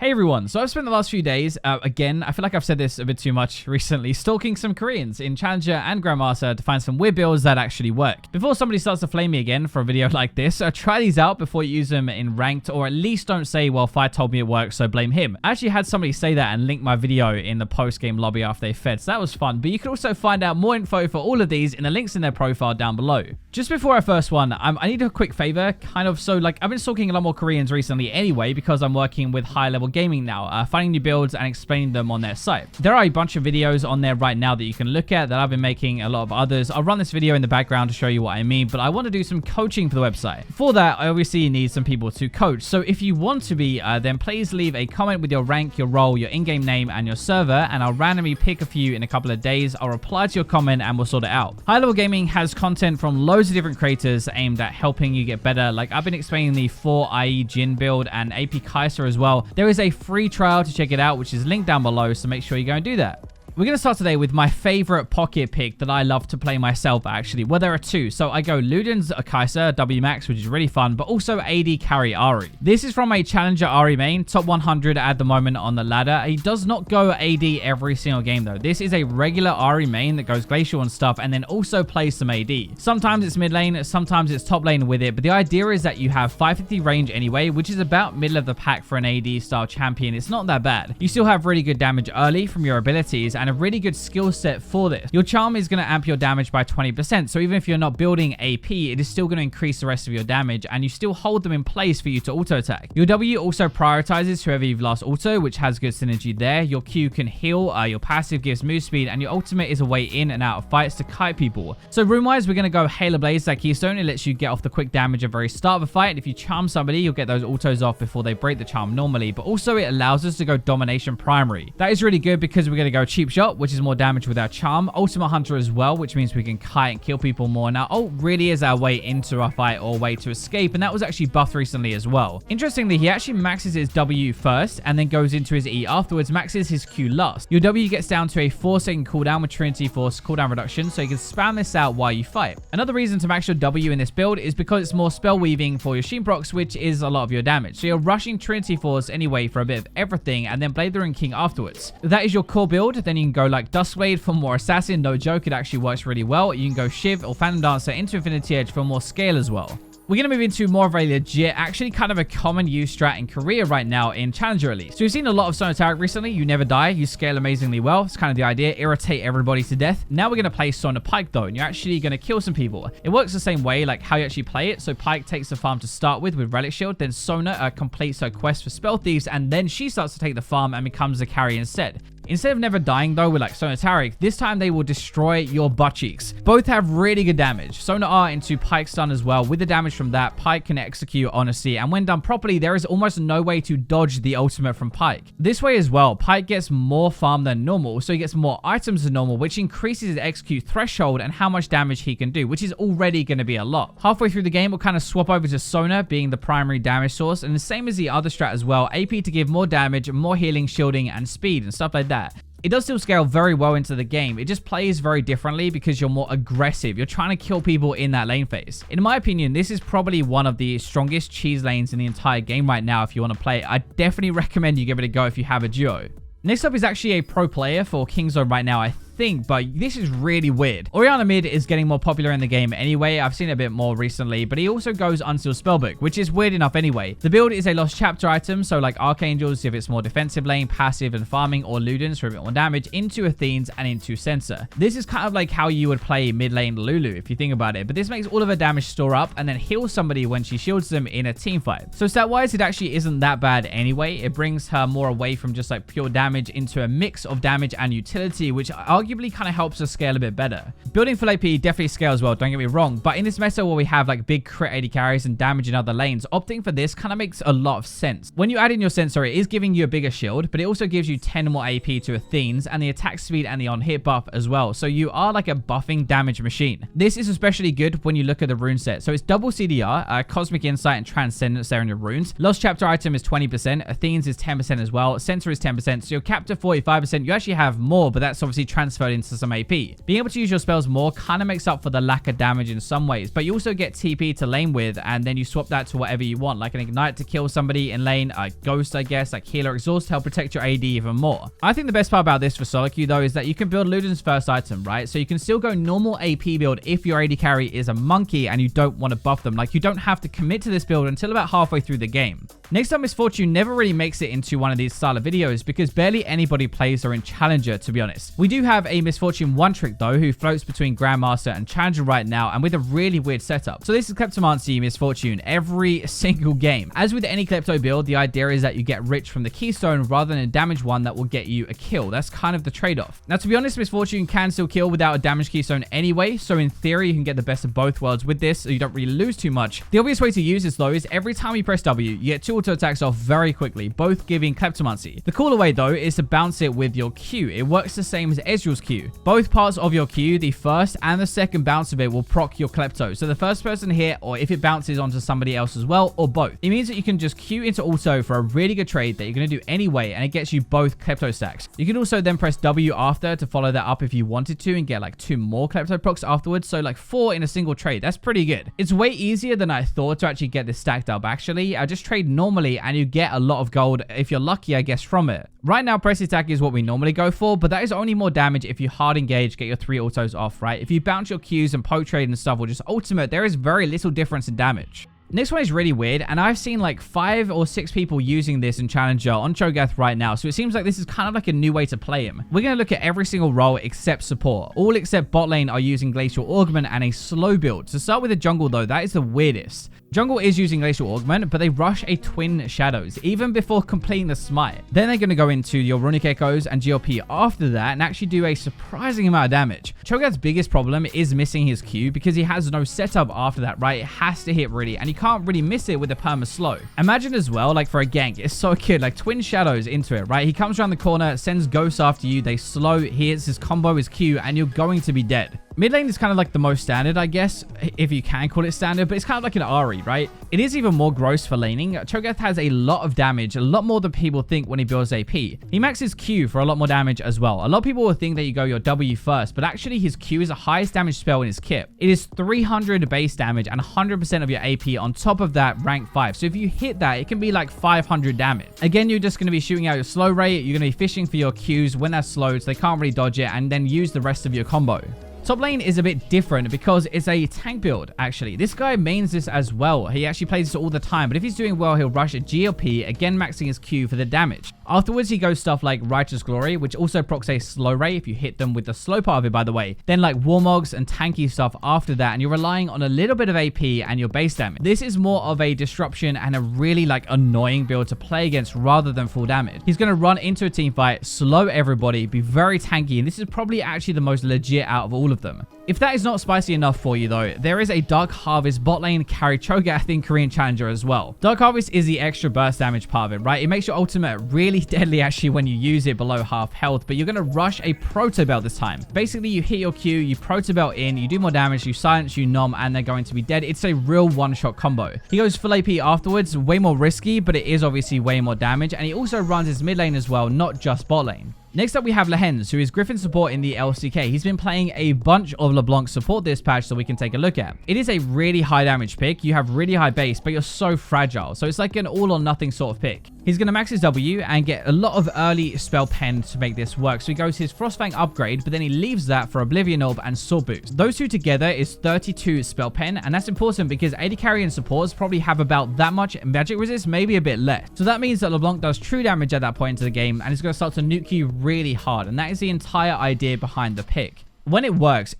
Hey everyone, so I've spent the last few days, again, I feel like I've said this a bit too much recently, stalking some Koreans in Challenger and Grandmaster to find some weird builds that actually work. Before somebody starts to flame me again for a video like this, try these out before you use them in ranked, or at least don't say, well, Fire told me it works, so blame him. I actually had somebody say that and link my video in the post-game lobby after they fed, so that was fun, but you can also find out more info for all of these in the links in their profile down below. Just before our first one, I need a quick favor, I've been stalking a lot more Koreans recently anyway, because I'm working with high-level gaming now, finding new builds and explaining them on their site. There are a bunch of videos on there right now that you can look at that I've been making, a lot of others. I'll run this video in the background to show you what I mean, but I want to do some coaching for the website. For that, I obviously need some people to coach. So if you want to be, then please leave a comment with your rank, your role, your in-game name, and your server, and I'll randomly pick a few in a couple of days. I'll reply to your comment and we'll sort it out. High-level gaming has content from loads of different creators aimed at helping you get better. Like I've been explaining the 4 IE Jin build and AP Kaiser as well. There is a free trial to check it out, which is linked down below, so make sure you go and do that. We're going to start today with my favorite pocket pick that I love to play myself, actually. Well, there are two. So I go Luden's Kaiser, W Max, which is really fun, but also AD carry Ari. This is from a Challenger Ari main, top 100 at the moment on the ladder. He does not go AD every single game, though. This is a regular Ari main that goes glacial and stuff, and then also plays some AD. Sometimes it's mid lane, sometimes it's top lane with it, but the idea is that you have 550 range anyway, which is about middle of the pack for an AD style champion. It's not that bad. You still have really good damage early from your abilities, and a really good skill set for this. Your charm is going to amp your damage by 20%, so even if you're not building AP, it is still going to increase the rest of your damage, and you still hold them in place for you to auto attack. Your W also prioritizes whoever you've lost auto, which has good synergy there. Your Q can heal, your passive gives move speed, and your ultimate is a way in and out of fights to kite people. So rune wise, we're going to go Halo Blaze, that keystone. It lets you get off the quick damage at the very start of a fight. If you charm somebody, you'll get those autos off before they break the charm normally, but also it allows us to go domination primary. That is really good because we're going to go cheap shot, which is more damage with our charm. Ultimate hunter as well, which means we can kite and kill people more. Now ult really is our way into a fight or way to escape, and that was actually buffed recently as well. Interestingly, he actually maxes his W first and then goes into his E afterwards, maxes his Q last. Your W gets down to a 4-second cooldown with Trinity Force cooldown reduction, so you can spam this out while you fight. Another reason to max your W in this build is because it's more spell weaving for your Sheen procs, which is a lot of your damage. So you're rushing Trinity Force anyway for a bit of everything, and then Blade the Rune King afterwards. If that is your core build, then you can go like Duskblade for more assassin. No joke, it actually works really well. You can go Shiv or Phantom Dancer into Infinity Edge for more scale as well. We're going to move into more of a legit, actually kind of a common use strat in Korea right now, in Challenger at least. So we've seen a lot of Sona Pike recently. You never die. You scale amazingly well. It's kind of the idea. Irritate everybody to death. Now we're going to play Sona Pike though, and you're actually going to kill some people. It works the same way, like how you actually play it. So Pike takes the farm to start with Relic Shield. Then Sona completes her quest for Spell Thieves, and then she starts to take the farm and becomes the carry instead. Instead of never dying though with like Sona Taric, this time they will destroy your butt cheeks. Both have really good damage. Sona R into Pike stun as well. With the damage from that, Pike can execute honestly, and when done properly, there is almost no way to dodge the ultimate from Pike. This way as well, Pike gets more farm than normal, so he gets more items than normal, which increases his execute threshold and how much damage he can do, which is already going to be a lot. Halfway through the game, we'll kind of swap over to Sona being the primary damage source, and the same as the other strat as well, AP to give more damage, more healing, shielding, and speed and stuff like that. It does still scale very well into the game. It just plays very differently because you're more aggressive. You're trying to kill people in that lane phase. In my opinion, this is probably one of the strongest cheese lanes in the entire game right now if you want to play it. I definitely recommend you give it a go if you have a duo. Next up is actually a pro player for Kingzone right now, I think, but this is really weird. Oriana mid is getting more popular in the game anyway. I've seen it a bit more recently, but he also goes Unsealed Spellbook, which is weird enough anyway. The build is a lost chapter item, so like Archangels if it's more defensive lane, passive and farming, or Ludens for a bit more damage, into Athenes and into Sensor. This is kind of like how you would play mid lane Lulu if you think about it, but this makes all of her damage store up and then heals somebody when she shields them in a team fight. So stat wise, it actually isn't that bad anyway. It brings her more away from just like pure damage into a mix of damage and utility, which arguably kind of helps us scale a bit better. Building full AP definitely scales well, don't get me wrong, but in this meta where we have like big crit 80 carries and damage in other lanes, opting for this kind of makes a lot of sense. When you add in your sensor, it is giving you a bigger shield, but it also gives you 10 more AP to Athenes and the attack speed and the on-hit buff as well, so you are like a buffing damage machine. This is especially good when you look at the rune set. So it's double CDR, Cosmic Insight and Transcendence there in your runes. Lost chapter item is 20%, Athenes is 10% as well, Sensor is 10%, so you're capped to 45%. You actually have more, but that's obviously Transcendence transferred into some AP. Being able to use your spells more kind of makes up for the lack of damage in some ways, but you also get TP to lane with, and then you swap that to whatever you want, like an ignite to kill somebody in lane, a ghost, I guess, like healer exhaust to help protect your AD even more. I think the best part about this for solo queue though is that you can build Luden's first item, right? So you can still go normal AP build if your AD carry is a monkey and you don't want to buff them. Like, you don't have to commit to this build until about halfway through the game. Next up, Misfortune never really makes it into one of these style of videos because barely anybody plays her in Challenger, to be honest. We do have a Misfortune one trick though, who floats between Grandmaster and Challenger right now, and with a really weird setup. So this is Kleptomancy Misfortune every single game. As with any Klepto build, the idea is that you get rich from the keystone rather than a damage one that will get you a kill. That's kind of the trade-off. Now, to be honest, Misfortune can still kill without a damage keystone anyway, so in theory you can get the best of both worlds with this, so you don't really lose too much. The obvious way to use this though is every time you press W, you get 2 auto attacks off very quickly, both giving Kleptomancy. The cooler way though is to bounce it with your Q. It works the same as Ezreal's Q. Both parts of your Q, the first and the second bounce of it, will proc your Klepto. So the first person hit, or if it bounces onto somebody else as well, or both. It means that you can just Q into auto for a really good trade that you're going to do anyway, and it gets you both Klepto stacks. You can also then press W after to follow that up if you wanted to and get like 2 more Klepto procs afterwards, so like 4 in a single trade. That's pretty good. It's way easier than I thought to actually get this stacked up actually. I just trade normally and you get a lot of gold if you're lucky, I guess, from it. Right now, press attack is what we normally go for, but that is only more damage if you hard engage, get your 3 autos off, right? If you bounce your Qs and poke trade and stuff, or just ultimate, there is very little difference in damage. Next one is really weird, and I've seen like 5 or 6 people using this in Challenger on Cho'gath right now, so it seems like this is kind of like a new way to play him. We're going to look at every single role except support. All except bot lane are using Glacial Augment and a slow build. To start with the jungle though, that is the weirdest. Jungle is using Glacial Augment, but they rush a Twin Shadows, even before completing the smite. Then they're going to go into your Runic Echoes and GLP after that, and actually do a surprising amount of damage. Cho'gath's biggest problem is missing his Q, because he has no setup after that, right? It has to hit really, and you can't really miss it with a perma slow. Imagine as well, like for a gank, it's so cute, like Twin Shadows into it, right? He comes around the corner, sends ghosts after you, they slow, he hits his combo, his Q, and you're going to be dead. Mid lane is kind of like the most standard, I guess, if you can call it standard, but it's kind of like an Ahri, right? It is even more gross for laning. Cho'gath has a lot of damage, a lot more than people think when he builds AP. He maxes Q for a lot more damage as well. A lot of people will think that you go your W first, but actually his Q is the highest damage spell in his kit. It is 300 base damage and 100% of your AP on top of that rank 5. So if you hit that, it can be like 500 damage. Again, you're just going to be shooting out your slow rate. You're going to be fishing for your Qs when they're slowed, so they can't really dodge it, and then use the rest of your combo. Top lane is a bit different because it's a tank build, actually. This guy mains this as well. He actually plays this all the time, but if he's doing well, he'll rush a GLP, again maxing his Q for the damage. Afterwards, he goes stuff like Righteous Glory, which also procs a slow ray if you hit them with the slow part of it, by the way. Then like Warmogs and tanky stuff after that, and you're relying on a little bit of AP and your base damage. This is more of a disruption and a really like annoying build to play against rather than full damage. He's going to run into a team fight, slow everybody, be very tanky, and this is probably actually the most legit out of all of them. If that is not spicy enough for you though, there is a Dark Harvest bot lane carry Cho'gath in Korean Challenger as well. Dark Harvest is the extra burst damage part of it, right? It makes your ultimate really deadly actually when you use it below half health, but you're going to rush a Proto Belt this time. Basically, you hit your Q, you Proto Belt in, you do more damage, you silence, you nom, and they're going to be dead. It's a real one-shot combo. He goes full AP afterwards, way more risky, but it is obviously way more damage, and he also runs his mid lane as well, not just bot lane. Next up, we have Lehens, who is Griffin support in the LCK. He's been playing a bunch of Leblanc support this patch, so we can take a look at. It is a really high damage pick. You have really high base, but you're so fragile. So it's like an all or nothing sort of pick. He's going to max his W and get a lot of early spell pen to make this work. So he goes his Frostfang upgrade, but then he leaves that for Oblivion Orb and Sword Boost. Those two together is 32 spell pen, and that's important because AD carry and supports probably have about that much magic resist, maybe a bit less. So that means that Leblanc does true damage at that point into the game, and he's going to start to nuke you really hard, and that is the entire idea behind the pick. When it works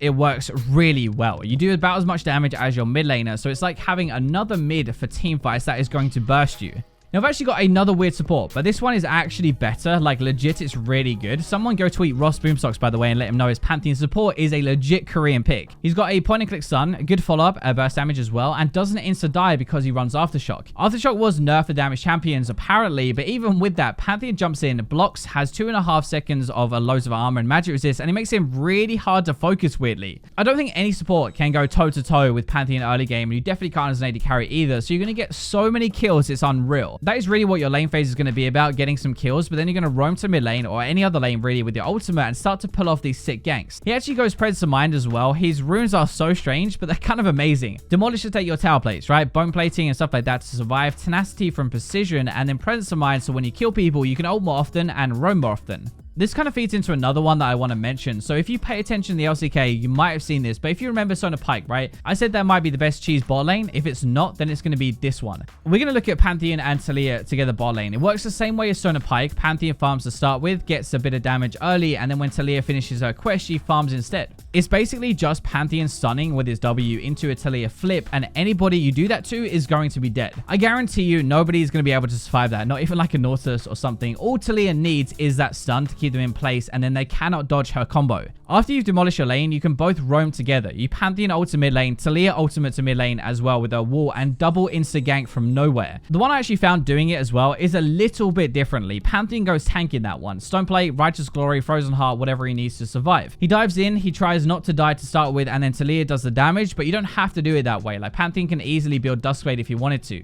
really well. You do about as much damage as your mid laner, so it's like having another mid for team fights that is going to burst you. Now, I've actually got another weird support, but this one is actually better. Like, legit, it's really good. Someone go tweet Ross Boomstocks, by the way, and let him know his Pantheon support is a legit Korean pick. He's got a point-and-click stun, good follow-up, burst damage as well, and doesn't insta-die because he runs Aftershock. Aftershock was nerfed for damage champions, apparently, but even with that, Pantheon jumps in, blocks, has 2.5 seconds of loads of armor and magic resist, and it makes him really hard to focus, weirdly. I don't think any support can go toe-to-toe with Pantheon early game, and you definitely can't as an AD carry either, so you're going to get so many kills, it's unreal. That is really what your lane phase is going to be about, getting some kills, but then you're going to roam to mid lane or any other lane really with your ultimate and start to pull off these sick ganks. He actually goes Predator Mind as well. His runes are so strange, but they're kind of amazing. Demolish to take your tower plates, right? Bone plating and stuff like that to survive. Tenacity from precision, and then Predator Mind, so when you kill people, you can ult more often and roam more often. This kind of feeds into another one that I want to mention. So if you pay attention to the LCK, you might have seen this. But if you remember Sona Pike, right? I said that might be the best cheese bot lane. If it's not, then it's going to be this one. We're going to look at Pantheon and Thalia together bot lane. It works the same way as Sona Pike. Pantheon farms to start with, gets a bit of damage early, and then when Thalia finishes her quest, she farms instead. It's basically just Pantheon stunning with his W into a Thalia flip, and anybody you do that to is going to be dead. I guarantee you, nobody is going to be able to survive that. Not even like a Nautilus or something. All Thalia needs is that stun to keep them in place, and then they cannot dodge her combo. After you've demolished your lane, you can both roam together. You Pantheon ult to mid lane, Thalia ultimate to mid lane as well with a wall, and double insta gank from nowhere. The one I actually found doing it as well is a little bit differently. Pantheon goes tank in that one. Stoneplate, Righteous Glory, Frozen Heart, whatever he needs to survive. He dives in, he tries not to die to start with, and then Thalia does the damage, but you don't have to do it that way. Like Pantheon can easily build Duskblade if he wanted to.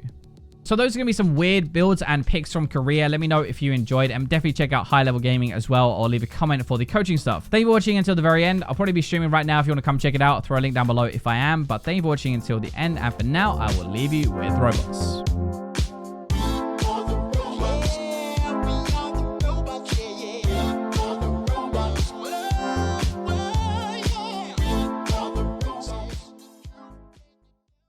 So those are going to be some weird builds and picks from Korea. Let me know if you enjoyed, and definitely check out High Level Gaming as well, or leave a comment for the coaching stuff. Thank you for watching until the very end. I'll probably be streaming right now if you want to come check it out. I'll throw a link down below if I am, but thank you for watching until the end, and for now, I will leave you with robots.